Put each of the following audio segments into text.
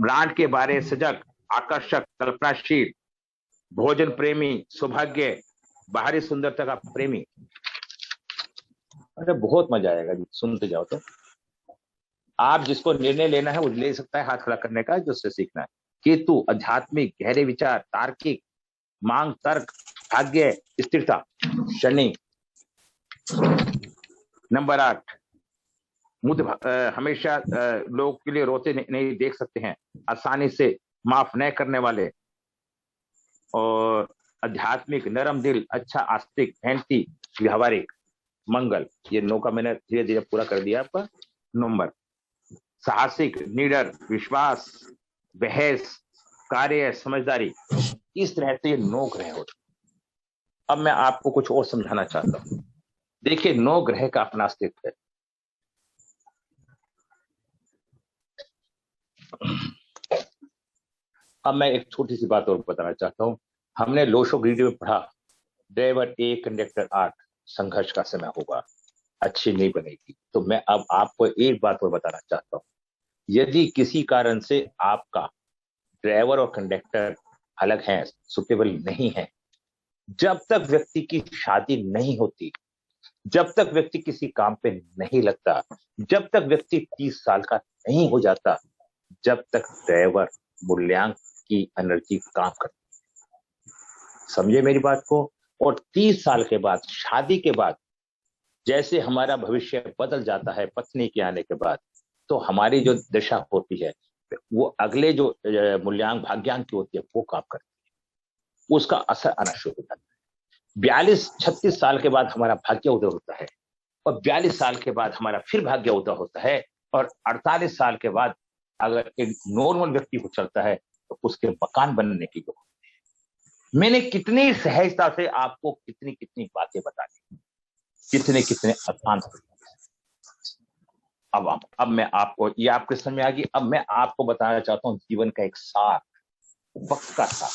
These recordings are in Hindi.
ब्रांड के बारे सजग, आकर्षक, कल्पनाशील, भोजन प्रेमी, सौभाग्य, बाहरी सुंदरता का प्रेमी। अरे बहुत मजा आएगा जी, सुनते जाओ तो। आप जिसको निर्णय लेना है वो ले सकता है, हाथ खड़ा करने का, जो उससे सीखना है। केतु आध्यात्मिक, गहरे विचार, तार्किक, मांग, तर्क, भाग्य, स्थिरता। शनि नंबर 8, हमेशा लोग के लिए रोते नहीं देख सकते हैं, आसानी से माफ न करने वाले, और आध्यात्मिक, नरम दिल, अच्छा, आस्तिक, मेहनती, व्यवहारिक। मंगल, ये 9 का मैंने धीरे धीरे पूरा कर दिया आपका। नंबर साहसिक, निडर, विश्वास, बहस, कार्य, समझदारी। इस तरह से ये 9 ग्रह होते। अब मैं आपको कुछ और समझाना चाहता हूं। देखिए 9 ग्रह का अपना अस्तित्व है। अब मैं एक छोटी सी बात और बताना चाहता हूं। हमने लोशो ग्रीडी में पढ़ा, ड्राइवर 1, कंडक्टर 8, संघर्ष का समय होगा, अच्छी नहीं बनेगी। तो मैं अब आपको एक बात और बताना चाहता हूं। यदि किसी कारण से आपका ड्राइवर और कंडक्टर अलग हैं, सुटेबल नहीं है, जब तक व्यक्ति की शादी नहीं होती, जब तक व्यक्ति किसी काम पे नहीं लगता, जब तक व्यक्ति 30 साल का नहीं हो जाता, जब तक ड्राइवर मूल्यांक की एनर्जी काम करती है। समझे मेरी बात को? और 30 साल के बाद, शादी के बाद, जैसे हमारा भविष्य बदल जाता है पत्नी के आने के बाद, तो हमारी जो दशा होती है वो अगले जो मूल्यांक भाग्यांक की होती है वो काम करती है, उसका असर आना शुरू हो जाता है। 42-36 साल के बाद हमारा भाग्य उदय होता है, और 42 साल के बाद हमारा फिर भाग्य उदय होता है, और 48 साल के बाद अगर एक नॉर्मल व्यक्ति को चलता है तो उसके मकान बनने की जो। मैंने कितनी सहजता से आपको कितनी कितनी बातें बता दी, कितने कितने आसान। अब मैं आपको, ये आपके समझ में आ गई। अब मैं आपको बताना चाहता हूं जीवन का एक सार, वक्त का सार।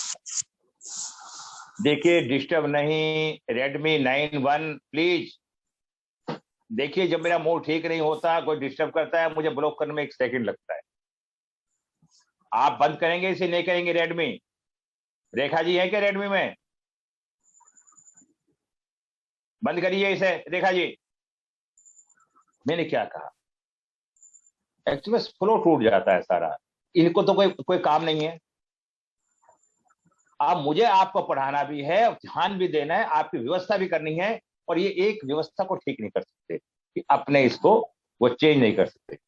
देखिए डिस्टर्ब नहीं, रेडमी 9 1 प्लीज। देखिए जब मेरा मूड ठीक नहीं होता, कोई डिस्टर्ब करता है, मुझे ब्लॉक करने में 1 सेकंड लगता है। आप बंद करेंगे इसे, नहीं करेंगे? रेडमी, रेखा जी है क्या रेडमी में? बंद करिए इसे रेखा जी। मैंने क्या कहा? एक्चुअली फ्लो टूट जाता है सारा। इनको तो कोई काम नहीं है। अब मुझे आपको पढ़ाना भी है, ध्यान भी देना है, आपकी व्यवस्था भी करनी है, और ये एक व्यवस्था को ठीक नहीं कर सकते कि अपने इसको वो चेंज नहीं कर सकते।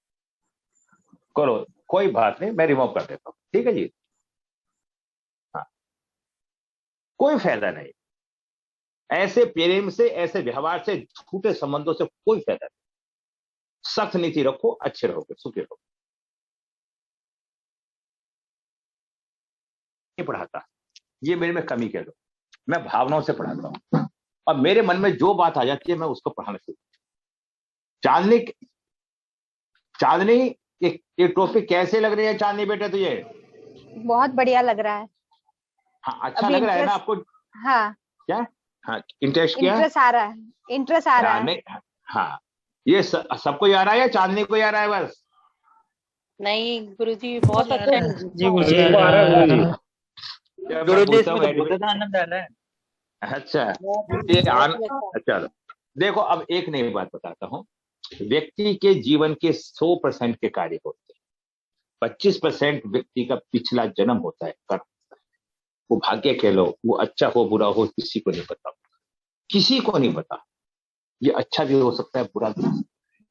करो, कोई बात नहीं, मैं रिमूव कर देता हूं, ठीक है जी। हाँ, कोई फायदा नहीं, ऐसे प्रेम से, ऐसे व्यवहार से, झूठे संबंधों से कोई फायदा नहीं। सख्त नीति रखो, अच्छे रहोगे, सुखी रहोगे। नहीं पढ़ाता, ये मेरे में कमी कह लो। मैं भावनाओं से पढ़ाता हूं, और मेरे मन में जो बात आ जाती है मैं उसको पढ़ाना शुरू। चांदनी, चांदनी, ये टॉपिक कैसे लग रही है चांदनी बेटा तुझे? बहुत बढ़िया लग रहा है। हाँ, अच्छा अभी लग रहा है ना इंटरेस्ट, आपको? हाँ क्या? हाँ, इंटरेस्ट क्या? इंटरेस्ट आ रहा है, इंटरेस्ट आ रहा है। नहीं, हाँ, ये सबको ही आ रहा है या चांदनी को ही आ रहा है बस? नहीं गुरुजी, बहुत अच्छा है। जी गुरुजी, सबको आ रहा है गुरुजी? गुरुजी इसमें तो बहुत आनंद आ रहा है। अच्छा, ये अच्छा, देखो अब एक नई बात बताता हूँ। व्यक्ति के जीवन के 100% के कार्य होते हैं, 25% व्यक्ति का पिछला जन्म होता है, कर्म। वो भाग्य कह लो, वो अच्छा हो बुरा हो, किसी को नहीं पता, किसी को नहीं पता। ये अच्छा भी हो सकता है, बुरा भी हो सकता है।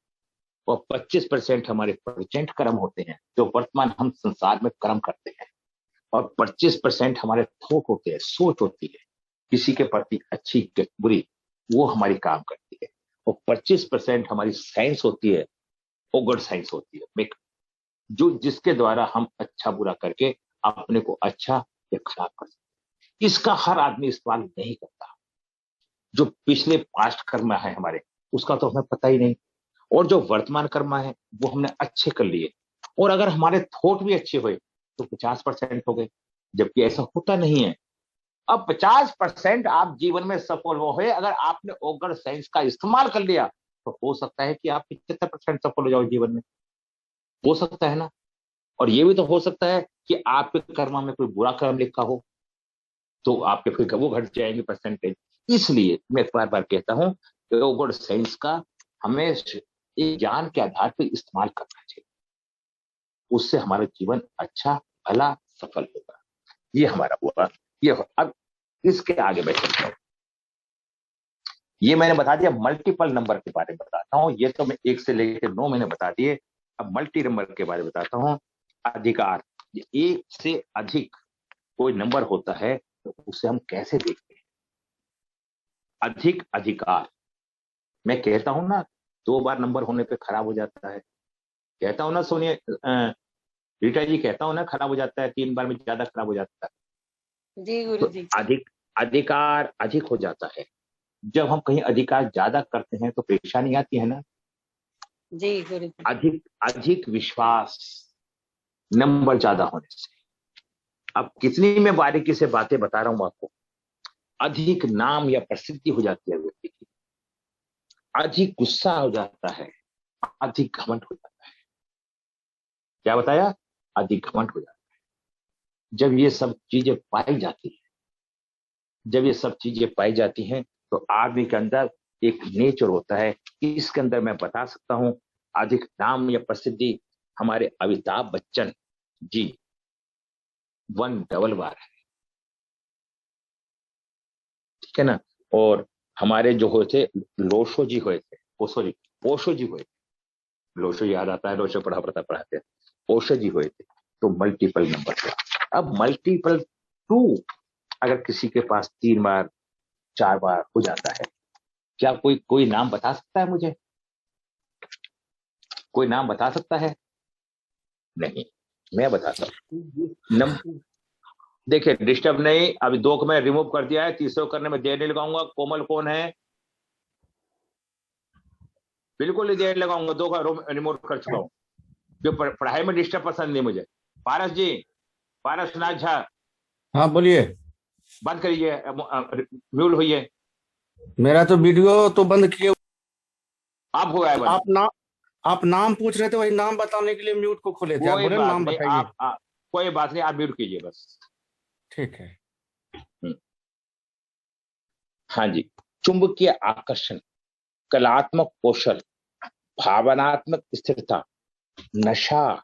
और 25% हमारे प्रेजेंट कर्म होते हैं, जो वर्तमान हम संसार में कर्म करते हैं। और 25% हमारे थॉट होते हैं, सोच होती है, किसी के प्रति अच्छी बुरी, वो हमारी काम करती है। और 25% हमारी साइंस होती है, ओगड साइंस होती है, मेक, जो जिसके द्वारा हम अच्छा बुरा करके अपने को अच्छा या खराब कर सकते। इसका हर आदमी इस्तेमाल नहीं करता। जो पिछले पास्ट कर्म है हमारे, उसका तो हमें पता ही नहीं। और जो वर्तमान कर्म है वो हमने अच्छे कर लिए, और अगर हमारे थॉट भी अच्छे हुए तो 50% हो गए, जबकि ऐसा होता नहीं है। अब 50% आप जीवन में सफल हुए अगर आपने ओगर साइंस का इस्तेमाल कर लिया, तो हो सकता है कि आप 75% सफल हो जाओ जीवन में। हो सकता है ना? और ये भी तो हो सकता है कि आपके कर्म में कोई बुरा कर्म लिखा हो, तो आपके फिर वो घट जाएंगे परसेंटेज। इसलिए मैं बार बार कहता हूं गुड साइंस का हमें एक ज्ञान के आधार पर इस्तेमाल करना चाहिए, उससे हमारा जीवन अच्छा भला सफल होगा। ये हमारा हुआ। ये अब इसके आगे मैं चलता हूं। ये मैंने बता दिया मल्टीपल नंबर के बारे में बताता हूं। ये तो मैं 1 से लेकर 9 मैंने बता दिए। अब मल्टी नंबर के बारे में बताता हूं। अधिकार, 1 से अधिक कोई नंबर होता है तो उसे हम कैसे देखते हैं? अधिक अधिकार, मैं कहता हूं ना 2 बार नंबर होने पे खराब हो जाता है, कहता हूं ना सोनिया, रीटा जी कहता हूं ना खराब हो जाता है, 3 बार में ज्यादा खराब हो जाता है। जी तो गुरुजी। अधिकार अधिक हो जाता है। जब हम कहीं अधिकार ज्यादा करते हैं तो परेशानी आती है ना। जी गुरुजी। अधिक अधिक विश्वास, नंबर ज्यादा होने से। अब कितनी मैं बारीकी से बातें बता रहा हूं आपको। अधिक नाम या प्रसिद्धि हो जाती है व्यक्ति की, अधिक गुस्सा हो जाता है, अधिक घमंड हो जाता है। क्या बताया? अधिक घमंड हो जाता है। जब ये सब चीजें पाई जाती है, जब ये सब चीजें पाई जाती हैं तो आदमी के अंदर एक नेचर होता है। इसके अंदर मैं बता सकता हूं अधिक नाम या प्रसिद्धि हमारे अमिताभ बच्चन जी 1 बार है, ठीक है ना। और हमारे जो हुए थे लोशो जी हुए थे, ओ सॉरी ओशो जी हुए थे। लोशो याद आता है, लोशो पढ़ाते हैं। ओशो जी हुए थे। तो मल्टीपल नंबर था। अब मल्टीपल 2 अगर किसी के पास 3 बार 4 बार हो जाता है, क्या कोई कोई नाम बता सकता है मुझे? कोई नाम बता सकता है? नहीं, मैं बताता हूं। देखिए डिस्टर्ब नहीं, अभी 2 को मैं रिमूव कर दिया है, तीसरे को करने में देर नहीं लगाऊंगा। कोमल कौन है? बिल्कुल नहीं देर लगाऊंगा, 2 का रिमूव कर चुका हूं। जो पढ़ाई में डिस्टर्ब पसंद नहीं मुझे। पारस जी, पारस नाथ झा, हाँ बोलिए। बंद करिए, म्यूट होइए। मेरा तो वीडियो तो बंद किए। आप हो गया बंद। आप नाम पूछ रहे थे, वही नाम बताने के लिए म्यूट को खोले थे। आप कोई बोले बात नाम नहीं, बताइए। कोई बात नहीं, आप म्यूट कीजिए बस। ठीक है। हाँ जी। चुंबकीय आकर्षण, कलात्मक कौशल, भावनात्मक स्थिरता, नशा,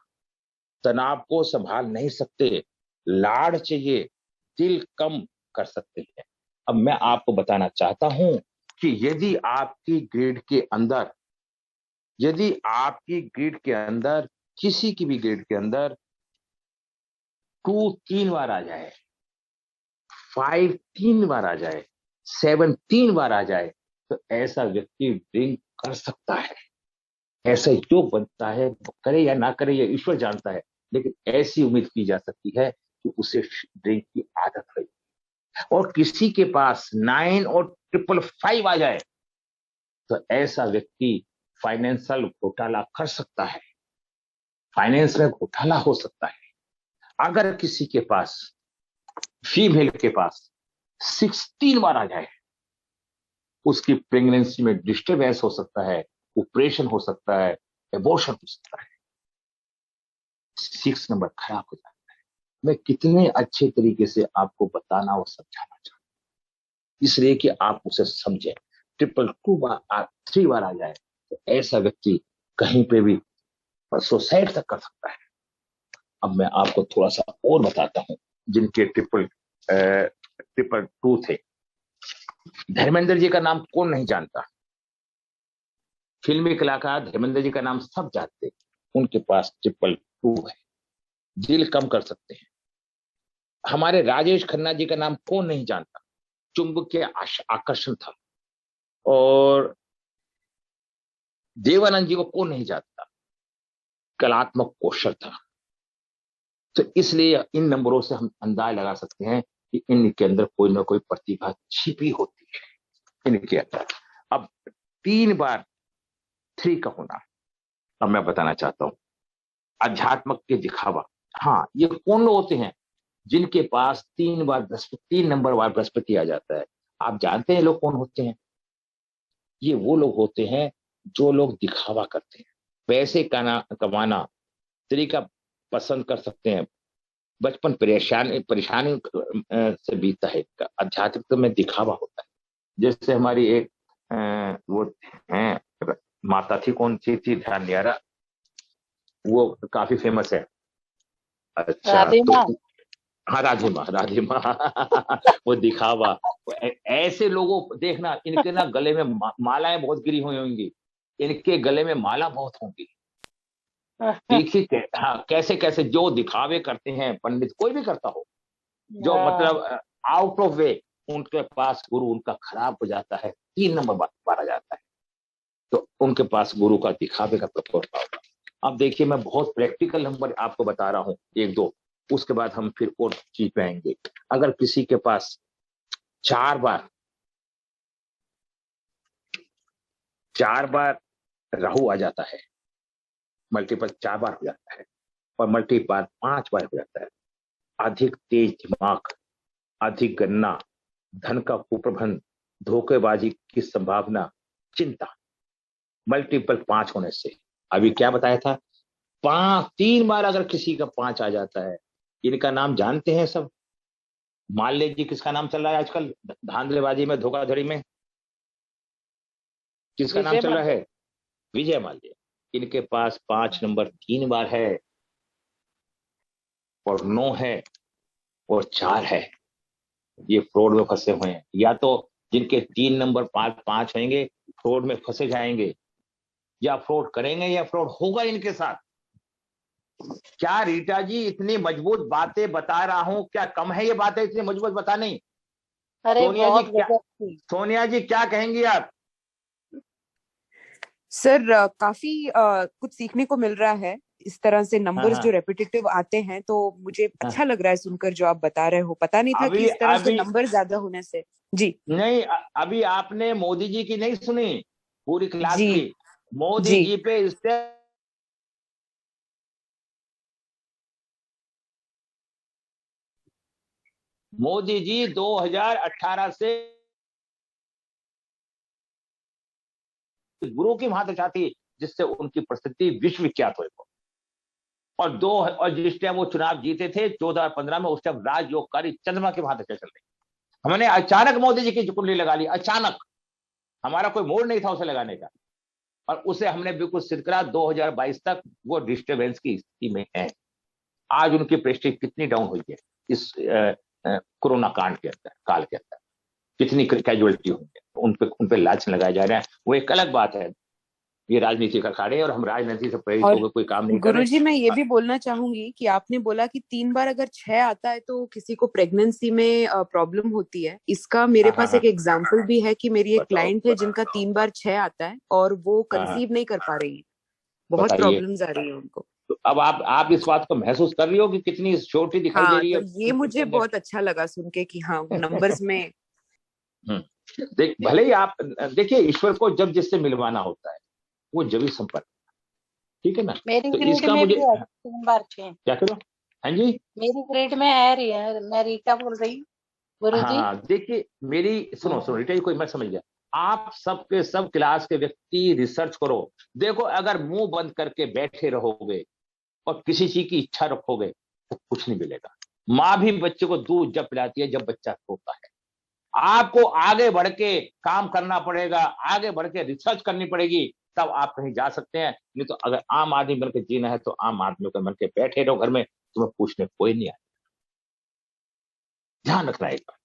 तनाव को संभाल नहीं सकते, लाड़ चाहिए, दिल कम कर सकते हैं। अब मैं आपको बताना चाहता हूं कि यदि आपकी ग्रिड के अंदर किसी की भी ग्रिड के अंदर 2 3 बार आ जाए, 5 3 बार आ जाए, 7 3 बार आ जाए, तो ऐसा व्यक्ति ड्रिंक कर सकता है। ऐसा योग बनता है, करे या ना करे ये ईश्वर जानता है, लेकिन ऐसी उम्मीद की जा सकती है कि उसे ड्रिंक की आदत है। और किसी के पास 9 और 555 आ जाए तो ऐसा व्यक्ति फाइनेंशियल घोटाला कर सकता है, फाइनेंस में घोटाला हो सकता है। अगर किसी के पास, फीमेल के पास 16 बार आ जाए, उसकी प्रेगनेंसी में डिस्टर्बेंस हो सकता है, ऑपरेशन हो सकता है, एबॉर्शन हो सकता है। 6 नंबर खराब हो जाता है। मैं कितने अच्छे तरीके से आपको बताना और समझाना चाहता हूं, इसलिए कि आप उसे समझें। 222 बार 3 बार आ जाए तो ऐसा व्यक्ति कहीं पे भी सुसाइड तक कर सकता है। अब मैं आपको थोड़ा सा और बताता हूं जिनके 222 थे। धर्मेंद्र जी का नाम कौन नहीं जानता? फिल्मी कलाकार धर्मेंद्र जी का नाम सब जानते। उनके पास 222 है, दिल कम कर सकते हैं। हमारे राजेश खन्ना जी का नाम कौन नहीं जानता? चुंबकीय आकर्षण था। और देवानंद जी को कौन नहीं जानता? कलात्मक कौशल था। तो इसलिए इन नंबरों से हम अंदाज लगा सकते हैं कि इनके अंदर कोई ना कोई प्रतिभा छिपी होती है इनके अंदर। अब 3 बार 3 का होना, अब मैं बताना चाहता हूं अध्यात्मक के दिखावा। हाँ, ये कौन लोग होते हैं जिनके पास 3 बार 3 नंबर बार बृहस्पति आ जाता है? आप जानते हैं लोग कौन होते हैं? ये वो लोग होते हैं जो लोग दिखावा करते हैं। पैसे कमाना तरीका पसंद कर सकते हैं। बचपन परेशानी परेशानी से बीतता है इनका, आध्यात्मिकता में दिखावा होता है। जैसे हमारी एक वो है, माता थी, कौन सी थी ध्यान नहीं आ रहा, वो काफी फेमस है। अच्छा राधे तो माँ। हाँ, राधे माँ, राधे माँ। वो दिखावा, ऐसे लोगों को देखना, इनके ना गले में मालाएं बहुत गिरी हुई होंगी, इनके गले में माला बहुत होंगी। देखिए हाँ, कैसे कैसे जो दिखावे करते हैं, पंडित कोई भी करता हो, जो मतलब आउट ऑफ वे, उनके पास गुरु उनका खराब हो जाता है, 3 नंबर मारा जाता है। तो उनके पास गुरु का दिखावे का प्रभाव होगा। अब देखिए, मैं बहुत प्रैक्टिकल नंबर आपको बता रहा हूँ, 1 2, उसके बाद हम फिर और चीज पे आएंगे। अगर किसी के पास 4 बार राहु आ जाता है, मल्टीपल 4 बार हो जाता है, और मल्टीपल 5 बार हो जाता है, अधिक तेज दिमाग, अधिक गन्ना, धन का कुप्रबंध, धोखेबाजी की संभावना, चिंता, मल्टीपल 5 होने से। अभी क्या बताया था, 3 बार अगर किसी का 5 आ जाता है, इनका नाम जानते हैं सब। मान लीजिए किसका नाम चल रहा है आजकल धांधलेबाजी में, धोखाधड़ी में, किसका नाम विजय चल रहा माल्या। है? विजय माल्या। इनके पास 5 नंबर 3 बार है, और 9 है, और 4 है। ये फ्रॉड में फंसे हुए हैं, या तो जिनके 3 नंबर 5 होंगे फ्रॉड में फंसे जाएंगे, या फ्रॉड करेंगे, या फ्रॉड होगा इनके साथ। क्या रीटा जी इतनी मजबूत बातें बता रहा हूं, क्या कम है ये बातें इतनी मजबूत बतानी? अरे सोनिया जी बहुत क्या, गजब थी। सोनिया जी क्या कहेंगी आप? सर काफी कुछ सीखने को मिल रहा है। इस तरह से हाँ नंबर्स जो हाँ रेपिटेटिव आते हैं तो मुझे हाँ। अच्छा लग रहा है सुनकर जो आप बता रहे हो। पता नहीं था कि अभी इस तरह से अभी नंबर ज्यादा होने से। जी नहीं, अभी आपने मोदी जी की नहीं सुनी पूरी क्लास जी की? मोदी जी जी पे इससे मोदी जी 2018 से गुरु की महत्ता थी, जिससे उनकी प्रसिद्धि विश्व विख्यात हुई। और जिस टाइम वो चुनाव जीते थे 2015 में, उस टाइम राजयोगकारी चंद्रमा की महत्ता चल रही। हमने अचानक मोदी जी की कुंडली लगा ली, अचानक, हमारा कोई मोड़ नहीं था उसे लगाने का, और उसे हमने बिल्कुल सिद्ध करा। 2022 तक वो डिस्टर्बेंस की स्थिति में है। आज उनकी प्रेस्टीज कितनी डाउन हुई है इस कोरोना कांड के अंदर, काल के अंदर, कितनी कैजुअलिटी हुई है, उन पे लांछन लगाए जा रहे हैं। वो एक अलग बात है, ये राजनीति का अखाड़े, और हम राजनीति से प्रेरित और होकर कोई काम नहीं कर रहे। गुरुजी मैं ये भी बोलना चाहूंगी कि आपने बोला कि 3 बार अगर 6 आता है तो किसी को प्रेगनेंसी में प्रॉब्लम होती है। इसका मेरे हाँ हाँ पास हाँ, एक एग्जांपल भी है कि मेरी एक बताओ क्लाइंट है जिनका 3 बार 6 आता है और वो हाँ हाँ, कंसीव नहीं कर पा रही है। बहुत बताइए। प्रॉब्लम्स आ रही है उनको। तो अब आप इस बात को महसूस कर रही हो कि कितनी छोटी दिखाई दे हाँ रही तो है ये के मुझे अंदर। बहुत अच्छा लगा सुन के कि हाँ नंबर्स में। देख, भले ही आप देखिए, ईश्वर को जब जिससे मिलवाना होता है वो जब ही संपर्क, ठीक है ना? मेरी तो ग्रिड इसका में मुझे भी है 3 बार 6। क्या करो। हाँ जी, मेरी ग्रिड में है रही है, मैं रीटा बोल रही हूँ गुरु हाँ जी। हाँ, देखिए मेरी सुनो सुनो रीटा जी, कोई मैं समझ गया। आप सबके सब क्लास के व्यक्ति रिसर्च करो। देखो, अगर मुंह बंद करके बैठे रहोगे और किसी चीज की इच्छा रखोगे तो कुछ नहीं मिलेगा। माँ भी बच्चे को दूध जब पिलाती है जब बच्चा रोता है। आपको आगे बढ़ के काम करना पड़ेगा, आगे बढ़ के रिसर्च करनी पड़ेगी, तब आप कहीं जा सकते हैं। नहीं तो अगर आम आदमी बनकर जीना है तो आम आदमी को बन के बैठे रहो घर में, तुम्हें पूछने कोई नहीं आए। ध्यान रखना एक बार,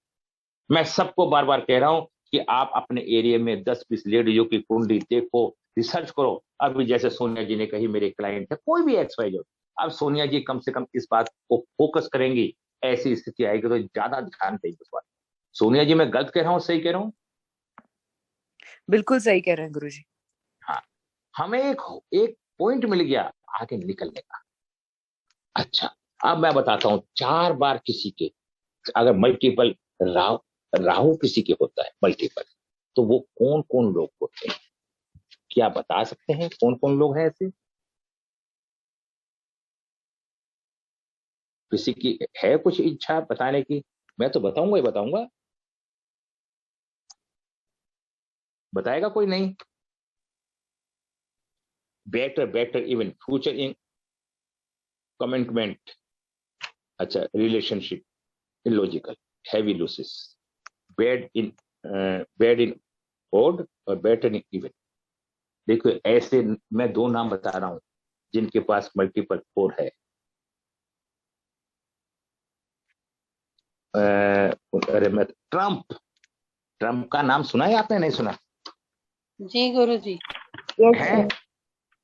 मैं सबको बार बार कह रहा हूं कि आप अपने एरिया में 10-20 लेडीजों की कुंडली देखो, रिसर्च करो। अभी जैसे सोनिया जी ने कही मेरे क्लाइंट है, कोई भी एक्स वाई जो, अब सोनिया जी कम से कम इस बात को फोकस करेंगी, ऐसी स्थिति आएगी तो ज्यादा ध्यान देंगे उस बात। सोनिया जी मैं गलत कह रहा हूं, सही कह रहा हूं? बिल्कुल सही कह रहे हैं गुरुजी। हाँ, हमें एक एक पॉइंट मिल गया आगे निकलने का। अच्छा, अब मैं बताता हूं, 4 बार किसी के अगर मल्टीपल राहु राहु किसी के होता है मल्टीपल, तो वो कौन कौन लोग होते हैं? क्या बता सकते हैं कौन कौन लोग हैं ऐसे? किसी की है कुछ इच्छा बताने की? मैं तो बताऊंगा ही बताऊंगा। बताएगा कोई? नहीं। Better better even future in commitment, अच्छा relationship, illogical, heavy losses, bad in odd और बेटर इन इवन। देखो ऐसे मैं 2 नाम बता रहा हूं जिनके पास मल्टीपल 4 है। अरे मैं ट्रम्प का नाम सुना है आपने? नहीं सुना? जी गुरुजी। है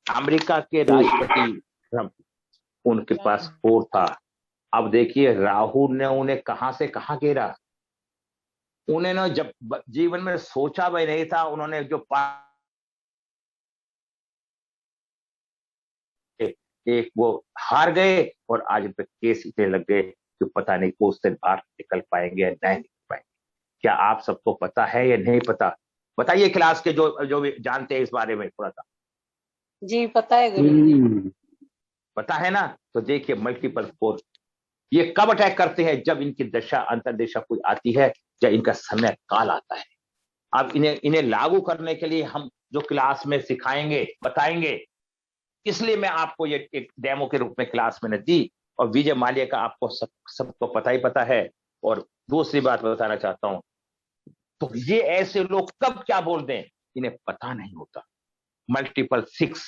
अमेरिका के राष्ट्रपति ट्रम्प, उनके पास 4 था। अब देखिए राहुल ने उन्हें कहां से कहां घेरा। उन्होंने जब जीवन में सोचा भी नहीं था, उन्होंने जो एक वो हार गए और आज उन पे केस इतने लग गए कि पता नहीं वो उससे बाहर निकल पाएंगे या नहीं निकल पाएंगे। क्या आप सबको पता है या नहीं पता? बताइए क्लास के जो भी जानते हैं इस बारे में थोड़ा सा। जी पता है गुरुजी। पता है ना? तो देखिए मल्टीपल 4 ये कब अटैक करते हैं? जब इनकी दशा अंतरदशा कोई आती है, जब इनका समय काल आता है। अब इन्हें लागू करने के लिए हम जो क्लास में सिखाएंगे, बताएंगे, इसलिए मैं आपको ये एक डेमो के रूप में क्लास में दी। और विजय माल्या का आपको सबको पता ही पता है। और दूसरी बात बताना चाहता हूं, तो ये ऐसे लोग कब क्या बोल दें इन्हें पता नहीं होता। मल्टीपल 6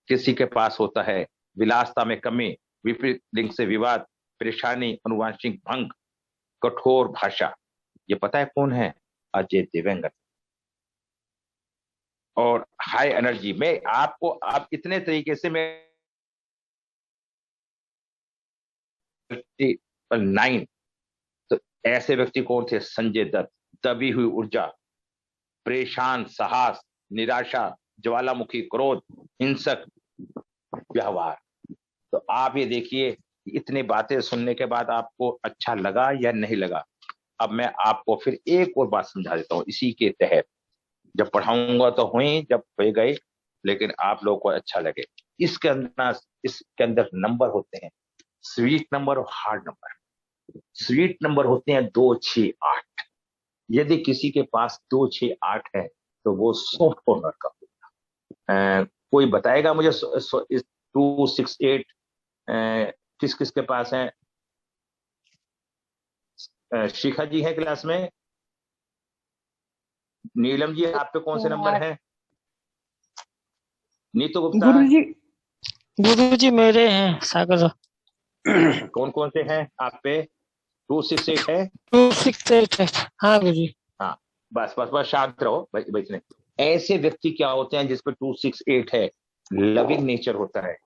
किसी के पास होता है, विलासता में कमी, विपरीत लिंग से विवाद, परेशानी, अनुवांशिक भंग, कठोर भाषा। ये पता है कौन है? अजय देवगन। और हाई एनर्जी में आपको आप इतने तरीके से मैं 9 तो ऐसे व्यक्ति कौन थे? संजय दत्त, दबी हुई ऊर्जा, परेशान साहस, निराशा, ज्वालामुखी क्रोध, हिंसक व्यवहार। तो आप ये देखिए इतनी बातें सुनने के बाद आपको अच्छा लगा या नहीं लगा? अब मैं आपको फिर एक और बात समझा देता हूं इसी के तहत। जब पढ़ाऊंगा तो हुई, जब हो गई, लेकिन आप लोगों को अच्छा लगे। इसके अंदर नंबर होते हैं, स्वीट नंबर और हार्ड नंबर। स्वीट नंबर होते हैं 2, 6, 8। यदि किसी के पास 2, 6, 8 है तो वो सॉफ्ट कॉर्नर का होगा। कोई बताएगा मुझे 2, 6, 8 किस किस के पास है? शिखा जी है क्लास में? नीलम जी आप पे कौन से नंबर है? नीतू गुप्ता? गुरुजी मेरे हैं सागर। कौन कौन से हैं आप पे? 2, 6, 8 है? 2, 6, 8 है। हाँ गुरुजी। हाँ बस बस बस शांत रहो बैठने। ऐसे व्यक्ति क्या होते हैं जिसपे 2, 6, 8 है? लविंग नेचर होता है,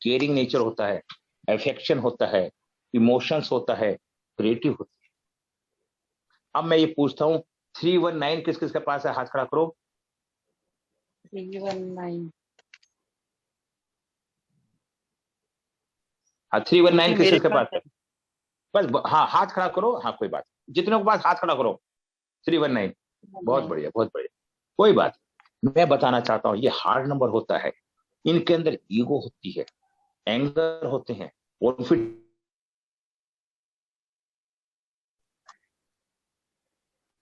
केयरिंग नेचर होता है, अफेक्शन होता है, इमोशंस होता है, क्रिएटिव होता है। अब मैं ये पूछता हूँ 319 किस किस के पास है? हाथ खड़ा करो। 319 हाँ 319 किस किस के पास है? बस हाँ हाथ खड़ा करो। हाँ कोई बात, जितनों के पास हाथ खड़ा करो। 319 बहुत बढ़िया बहुत बढ़िया। कोई बात, मैं बताना चाहता हूँ ये हार्ड नंबर होता है। इनके अंदर ईगो होती है, एंगर होते हैं, कॉन्फिडेंस।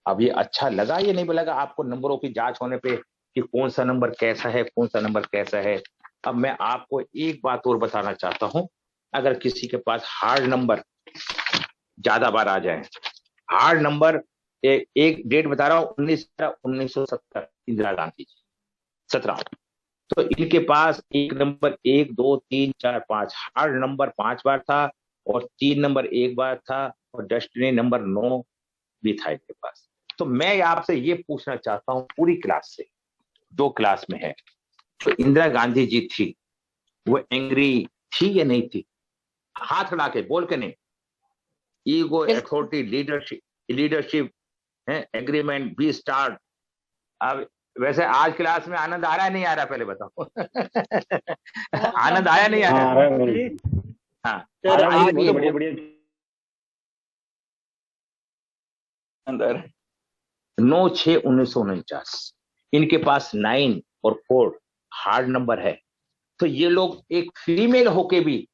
अब ये अच्छा लगा या नहीं लगा आपको नंबरों की जांच होने पे कि कौन सा नंबर कैसा है, कौन सा नंबर कैसा है? अब मैं आपको एक बात और बताना चाहता हूं, अगर किसी के पास हार्ड नंबर ज्यादा बार आ जाए, हार्ड नंबर एक डेट बता रहा हूं 1970 इंदिरा गांधी जी 17। तो इनके पास एक नंबर 1, 2, 3, 4, 5 हार्ड नंबर 5 बार था और 3 नंबर 1 बार था और डेस्टिनी नंबर 9 भी था इनके पास। तो मैं आपसे ये पूछना चाहता हूं पूरी क्लास से, जो क्लास में है, तो इंदिरा गांधी जी थी वो एंग्री थी या नहीं थी? हाथ उड़ा के बोल के नहीं। ईगो, अथॉरिटी, लीडरशिप है, एग्रीमेंट, बी स्टार्ट। अब वैसे आज क्लास में आनंद आ रहा है नहीं आ रहा पहले बताओ? आनंद आया नहीं आ रहा? हाँ बढ़िया बढ़िया अंदर 9/6/1949 इनके पास 9 और 4 हार्ड नंबर है। तो ये लोग एक फीमेल होके भी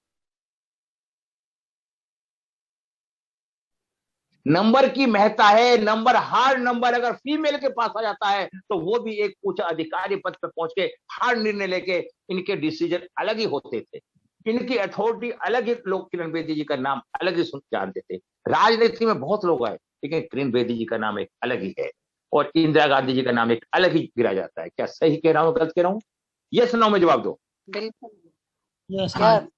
नंबर की महत्ता है। नंबर हार्ड नंबर अगर फीमेल के पास आ जाता है तो वो भी एक उच्च अधिकारी पद पर पहुंच के हार्ड निर्णय लेके इनके डिसीजन अलग ही होते थे। इनकी अथॉरिटी अलग ही, लोग किरण बेदी जी का नाम अलग ही सुन जानते थे। राजनीति में बहुत लोग आए, लेकिन किरण बेदी जी का नाम एक अलग ही है, और इंदिरा गांधी जी का नाम एक अलग ही गिरा जाता है। क्या सही कह रहा हूं, गलत कह रहा हूं? यस नो में जवाब दो। बिल्कुल यस यस।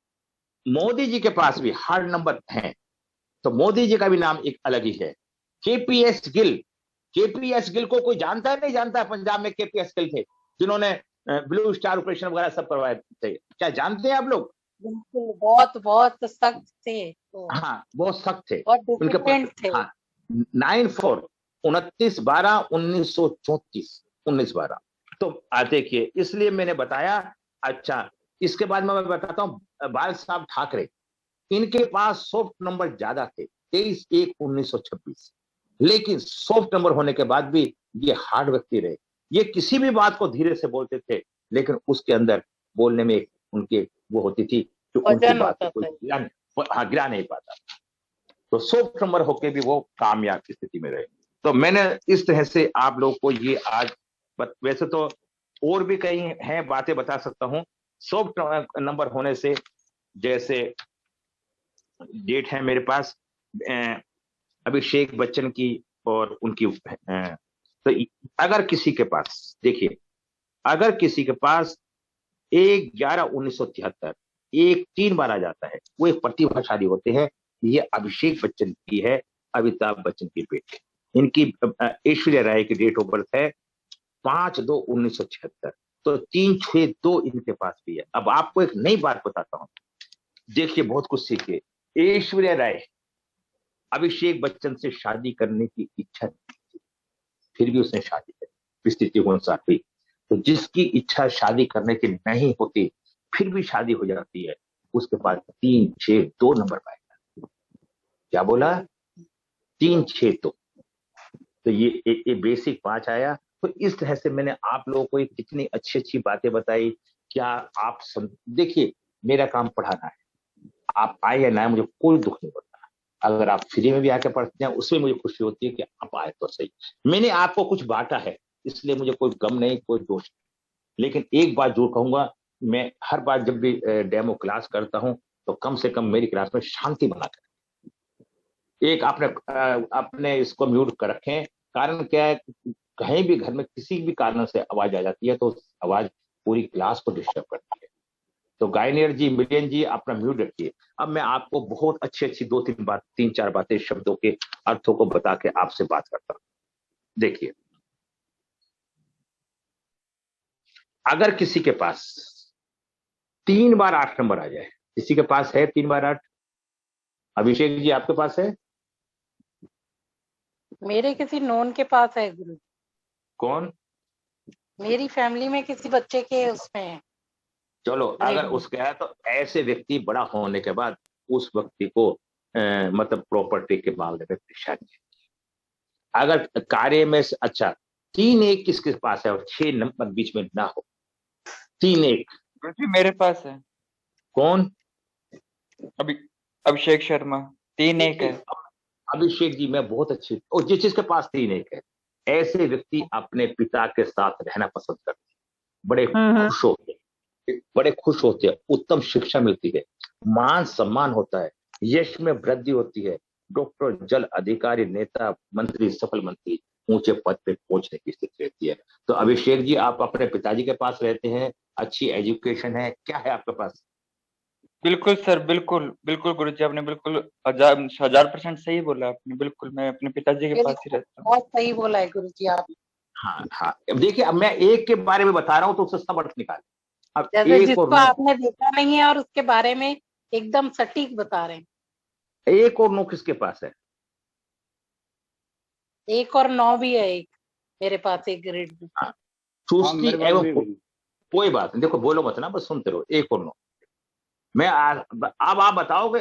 मोदी जी के पास भी हार्ड नंबर हैं, तो मोदी जी का भी नाम एक अलग ही है। केपीएस गिल, केपीएस गिल को कोई जानता है नहीं जानता है? पंजाब में केपीएस गिल थे, जिन्होंने ब्लू स्टार ऑपरेशन वगैरह सब करवाए थे। क्या जानते हैं आप लोग? बिल्कुल बहुत बहुत सख्त थे तो, हाँ, बहुत सख्त थे बहुत उनके डिसिप्लिन थे। हाँ, 9/4 29/12/1934 19/12। तो देखिए, इसलिए मैंने बताया। अच्छा, इसके बाद मैं बताता हूँ बाल साहब ठाकरे, इनके पास सॉफ्ट नंबर ज्यादा थे, 23/1/1926, लेकिन सॉफ्ट नंबर होने के बाद भी ये हार्ड व्यक्ति रहे। ये किसी भी बात को धीरे से बोलते थे, लेकिन उसके अंदर बोलने में उनके वो होती थी कि उनकी वजन बात को होता कोई था। गिरा नहीं पाता। तो सॉफ्ट नंबर होके भी वो कामयाब की स्थिति में रहे। तो मैंने इस तरह से आप लोग को ये आज वैसे तो और भी कई हैं बातें बता सकता हूं सॉफ्ट नंबर होने से। जैसे डेट है मेरे पास अभिषेक बच्चन की और उनकी तो अगर किसी के पास, देखिए, अगर किसी के पास 1/11/1973 एक 3 बार आ जाता है, वो एक प्रतिभाशाली होते हैं। ये अभिषेक बच्चन की है, अमिताभ बच्चन की बेटे। इनकी ऐश्वर्या राय की डेट ऑफ बर्थ है 5/2/1976। तो 3/6/2 इनके पास भी है। अब आपको एक नई बात बताता हूं, देखिए, बहुत कुछ सीखिए। ऐश्वर्या राय अभिषेक बच्चन से शादी करने की इच्छा नहीं थी, फिर भी उसने शादी करी, स्थिति अनुसार हुई। तो जिसकी इच्छा शादी करने की नहीं होती, फिर भी शादी हो जाती है, उसके पास 3/6/2 नंबर पाएगा। क्या बोला? 3/6/2। तो ये बेसिक 5 आया। तो इस तरह से मैंने आप लोगों को कितनी अच्छी अच्छी बातें बताई। क्या आप देखिए, मेरा काम पढ़ाना है, आप आए या ना आए मुझे कोई दुख नहीं होता। अगर आप फ्री में भी आके पढ़ते हैं, उसमें मुझे खुशी होती है कि आप आए तो सही। मैंने आपको कुछ बांटा है, इसलिए मुझे कोई गम नहीं, कोई दोष नहीं। लेकिन एक बात जरूर कहूंगा, मैं हर बार जब भी डेमो क्लास करता हूं, तो कम से कम मेरी क्लास में शांति बना कर एक अपने इसको म्यूट कर रखें। कारण क्या है, कहीं भी घर में किसी भी कारण से आवाज आ जाती है, तो आवाज पूरी क्लास को डिस्टर्ब करती है। तो गायनियर जी, मिलियन जी, अपना म्यूट रखिए। अब मैं आपको बहुत अच्छी अच्छी 2-3 बातें, शब्दों के अर्थों को बता के आपसे बात करता हूं। देखिए, अगर किसी के पास 3/8 नंबर आ जाए, किसी के पास है 3/8? अभिषेक जी, आपके पास है? मेरे किसी नोन के पास है गुरु। कौन? मेरी फैमिली में किसी बच्चे के उसमें है। चलो, ग्रेड अगर में। उसका है तो ऐसे व्यक्ति बड़ा होने के बाद उस व्यक्ति को मतलब प्रॉपर्टी के मामले में परेशानी है। अगर कार्य में अच्छा 3-1 किसके पास है और 6 नंबर बीच में ना हो? 3-1 गुरुजी मेरे पास है। कौन? अभिषेक शर्मा 3-1 है। अभिषेक जी, मैं बहुत अच्छी, और जिस चीज के पास 3-1 है, ऐसे व्यक्ति अपने पिता के साथ रहना पसंद करते हैं, बड़े खुश होते हैं, बड़े खुश होते हैं, उत्तम शिक्षा मिलती है, मान सम्मान होता है, यश में वृद्धि होती है, डॉक्टर, जल अधिकारी, नेता, मंत्री, सफल मंत्री, ऊंचे पद पे पहुंचने की स्थिति रहती है। तो अभिषेक जी, आप अपने पिताजी के पास रहते हैं, अच्छी एजुकेशन है, क्या है आपके पास? बिल्कुल सर, बिल्कुल बिल्कुल गुरुजी, आपने बिल्कुल 1000% सही बोला आपने। बिल्कुल, मैं अपने पिताजी के पास ही रहता हूँ। बहुत सही बोला है गुरुजी आप। हाँ हाँ, अब देखिए, अब मैं एक के बारे में बता रहा हूं तो उससे सब अर्थ निकाले। अब जैसे 1 और जिसको 9, आपने देखा नहीं है और उसके बारे में एकदम सटीक बता रहे हैं। 1 और 9 किसके पास है? 1 और 9 भी है एक मेरे पास, एक ग्रेड में। हाँ, चुस्ती मेरे पास एवं भी है गुरु। कोई बात नहीं, देखो, बोलो मत ना, बस सुनते रहो। 1 और 9 मैं अब आप बताओगे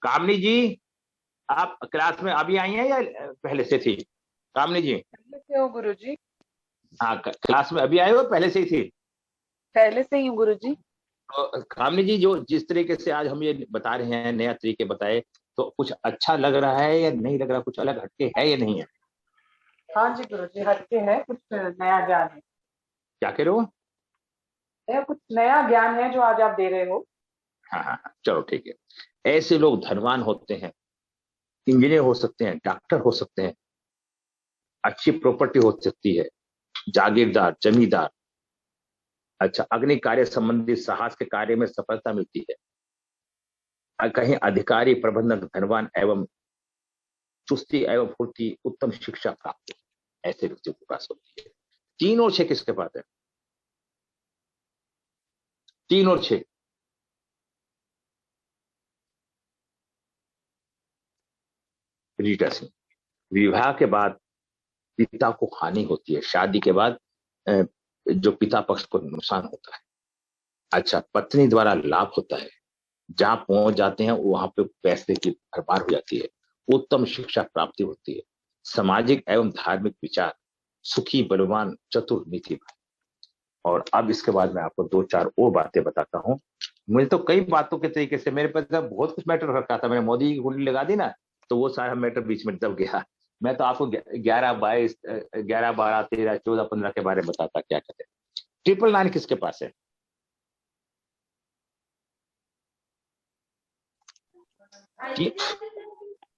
कामनी जी, आप क्लास में अभी आई हैं या पहले से थी? कामनी जी, पहले से हो गुरुजी? हाँ, क्लास में अभी आए हो, पहले से ही थी? पहले से ही हूँ गुरुजी। तो कामनी जी, जो जिस तरीके से आज हम ये बता रहे हैं, नया तरीके बताए, तो कुछ अच्छा लग रहा है या नहीं लग रहा? कुछ अलग हटके है या नहीं है? हाँ जी गुरुजी, हटके है, कुछ नया ज्ञान है। क्या कह रहे हो? यह कुछ नया ज्ञान है जो आज आप दे रहे हो। हाँ हाँ हाँ, चलो ठीक है। ऐसे लोग धनवान होते हैं, इंजीनियर हो सकते हैं, डॉक्टर हो सकते हैं, अच्छी प्रॉपर्टी हो सकती है, जागीरदार, जमींदार, अच्छा अग्नि कार्य संबंधी साहस के कार्य में सफलता मिलती है, कहीं अधिकारी, प्रबंधक, धनवान एवं चुस्ती एवं फुर्ती, उत्तम शिक्षा प्राप्त हो, ऐसे व्यक्तियों के पास होती है। 3 और 6 किसके पास है? 3 और 6 रीटा सिंह। विवाह के बाद पिता को हानि होती है, शादी के बाद जो पिता पक्ष को नुकसान होता है। अच्छा, पत्नी द्वारा लाभ होता है, जहां पहुंच जाते हैं वहां पे पैसे की भरमार हो जाती है, उत्तम शिक्षा प्राप्ति होती है, सामाजिक एवं धार्मिक विचार, सुखी, बलवान, चतुर, नीतिवान। और अब इसके बाद मैं आपको 2-4 और बातें बताता हूँ। मुझे तो कई बातों के तरीके से मेरे पास बहुत कुछ मैटर रखा था, मैंने मोदी की कुंडली लगा दी ना, तो वो सारा मैटर बीच में दब गया। मैं तो आपको 11, 22, 11, 12, 13, 14, 15 के बारे में बताता क्या कहते हैं। 999 किसके पास है?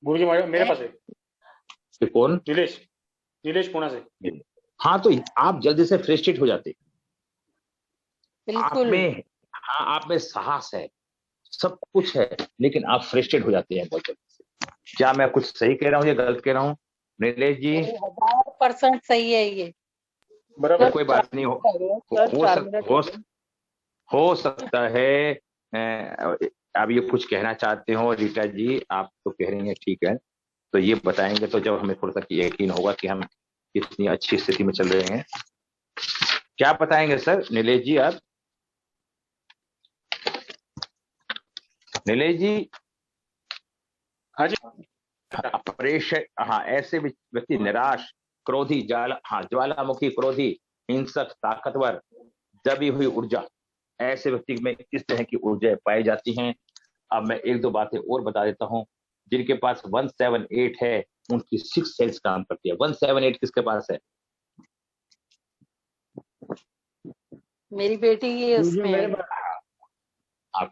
गुरु जी मेरे पास है। कौन? नीलेश पुणे से। हाँ, तो आप जल्दी से फ्रस्ट्रेट हो जाते। आप बिल्कुल में, हाँ, आप में साहस है, सब कुछ है, लेकिन आप फ्रस्ट्रेट हो जाते हैं बहुत जल्दी से। क्या मैं कुछ सही कह रहा हूँ या गलत कह रहा हूँ नीलेश जी? 1000% सही है ये। बराबर, कोई बात नहीं, हो सकता है आप ये कुछ कहना चाहते हो रीटा जी, आप तो कह रही हैं ठीक है, तो ये बताएंगे तो जब हमें थोड़ा सा यकीन होगा कि हम कितनी अच्छी स्थिति में चल रहे हैं। क्या बताएंगे सर नीलेश जी? आप नीलेश जी? हाँ जी। प्रेशर, हाँ, ऐसे व्यक्ति निराश, क्रोधी, ज्वालामुखी, क्रोधी, हिंसक, ताकतवर, दबी हुई ऊर्जा, ऐसे व्यक्ति में किस तरह की ऊर्जा पाई जाती हैं? अब मैं 1-2 बातें और बता देता हूं। जिनके पास 178 है उनकी 6 सेल्स काम करती है। 178 किसके पास है? मेरी बेटी ये उसमें है।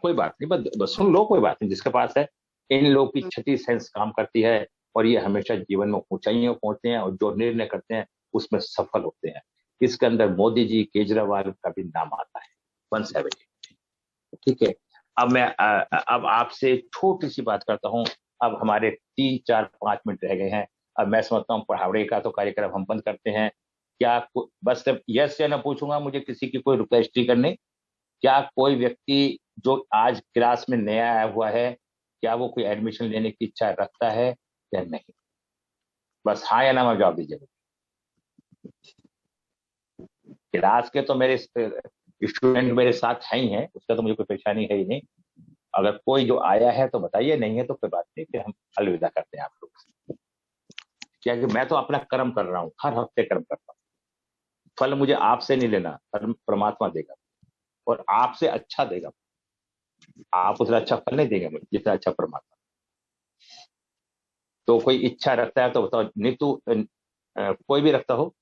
कोई बात नहीं, बस सुन लो, कोई बात नहीं। जिसके पास है, इन लोगों की 36 सेंस काम करती है और ये हमेशा जीवन में ऊंचाइयों पहुंचते हैं और जो निर्णय करते हैं उसमें सफल होते हैं। इसके अंदर मोदी जी, केजरीवाल का भी नाम आता है। 178, ठीक है। अब आपसे छोटी सी बात करता हूं। अब हमारे 3, 4, 5 मिनट रह गए हैं। अब मैं समझता हूँ पढ़ावड़े का तो कार्यक्रम हम बंद करते हैं। क्या बस यस या ना पूछूंगा, मुझे किसी की कोई रिक्वेस्ट नहीं करनी। क्या कोई व्यक्ति जो आज क्लास में नया आया हुआ है, क्या वो कोई एडमिशन लेने की इच्छा रखता है या नहीं? बस हाँ या ना में जवाब दीजिए। क्लास के तो मेरे स्टूडेंट मेरे साथ है ही हैं, उसका तो मुझे कोई परेशानी है ही नहीं। अगर कोई जो आया है तो बताइए, नहीं है तो कोई बात नहीं, फिर हम अलविदा करते हैं आप लोग। क्या कि मैं तो अपना कर्म कर रहा हूँ, हर हफ्ते कर्म करता हूँ। फल मुझे आपसे नहीं लेना, परमात्मा देगा और आपसे अच्छा देगा। आप उतना अच्छा फल नहीं देंगे मुझे जितना अच्छा परमात्मा। तो कोई इच्छा रखता है तो बताओ। नीतू, कोई भी रखता हो?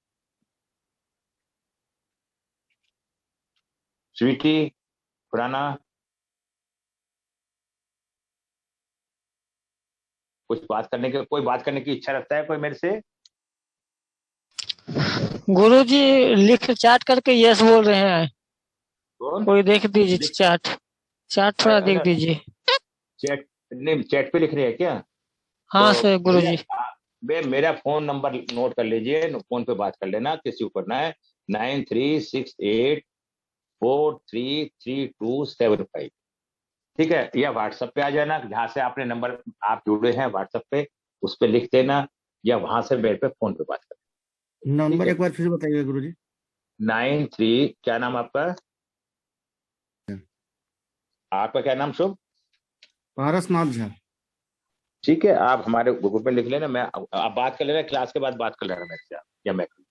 स्वीटी, खुराना, कोई बात करने की इच्छा रखता है कोई मेरे से? गुरुजी लिख चैट करके यस बोल रहे हैं। कौन? कोई देख दीजिए चैट थोड़ा देख दीजिए। चैट पे लिख रहे हैं क्या? हाँ तो सर गुरुजी। मेरा फोन नंबर नोट कर लीजिए, फोन पे बात कर लेना, किसी को करना है 9368433275, ठीक है। या व्हाट्सएप पे आ जाना, जहां से आपने नंबर आप जुड़े हैं व्हाट्सएप पे, उस पे लिख देना, या वहां से मेरे पे फोन पे बात कर। नंबर एक बार फिर बताइए गुरुजी। 93, क्या नाम आपका? आपका क्या नाम शुभ? पारसनाथ झा। ठीक है, आप हमारे ग्रुप में लिख लेना। मैं आप बात कर लेना, क्लास के बाद बात कर लेना मेरे से, या मैं